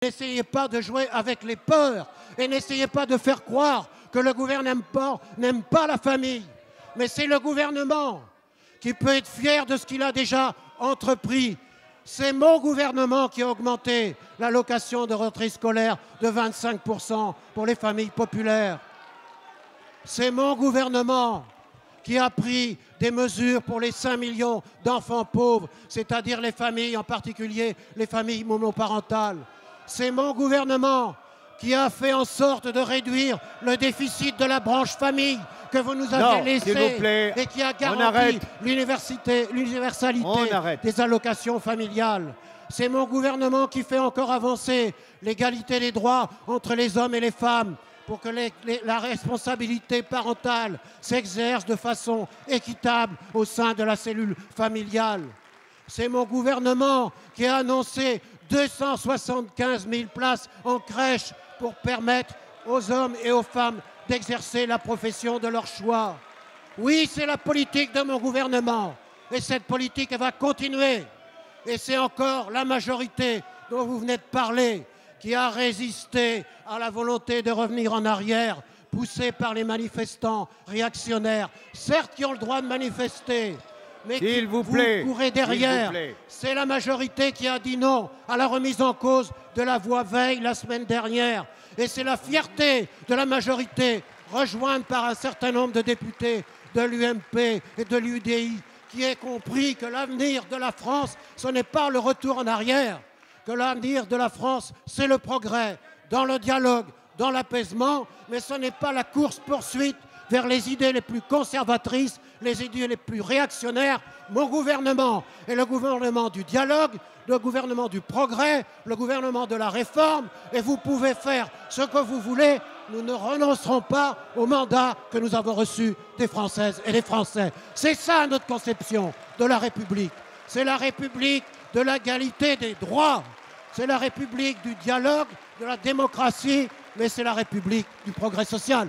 N'essayez pas de jouer avec les peurs et n'essayez pas de faire croire que le gouvernement n'aime pas la famille. Mais c'est le gouvernement qui peut être fier de ce qu'il a déjà entrepris. C'est mon gouvernement qui a augmenté l'allocation de rentrée scolaire de 25% pour les familles populaires. C'est mon gouvernement qui a pris des mesures pour les 5 millions d'enfants pauvres, c'est-à-dire les familles, en particulier les familles monoparentales. C'est mon gouvernement qui a fait en sorte de réduire le déficit de la branche famille que vous nous avez laissé et qui a garanti l'universalité des allocations familiales. C'est mon gouvernement qui fait encore avancer l'égalité des droits entre les hommes et les femmes pour que la responsabilité parentale s'exerce de façon équitable au sein de la cellule familiale. C'est mon gouvernement qui a annoncé 275 000 places en crèche pour permettre aux hommes et aux femmes d'exercer la profession de leur choix. Oui, c'est la politique de mon gouvernement. Et cette politique, elle va continuer. Et c'est encore la majorité dont vous venez de parler qui a résisté à la volonté de revenir en arrière, poussée par les manifestants réactionnaires, certes qui ont le droit de manifester, mais qui vous courez derrière. C'est la majorité qui a dit non à la remise en cause de la voie Veil la semaine dernière. Et c'est la fierté de la majorité, rejointe par un certain nombre de députés de l'UMP et de l'UDI, qui ait compris que l'avenir de la France, ce n'est pas le retour en arrière, que l'avenir de la France, c'est le progrès, dans le dialogue, dans l'apaisement, mais ce n'est pas la course-poursuite vers les idées les plus conservatrices, les idées les plus réactionnaires. Mon gouvernement est le gouvernement du dialogue, le gouvernement du progrès, le gouvernement de la réforme, et vous pouvez faire ce que vous voulez. Nous ne renoncerons pas au mandat que nous avons reçu des Françaises et des Français. C'est ça notre conception de la République. C'est la République de l'égalité des droits. C'est la République du dialogue, de la démocratie, mais c'est la République du progrès social.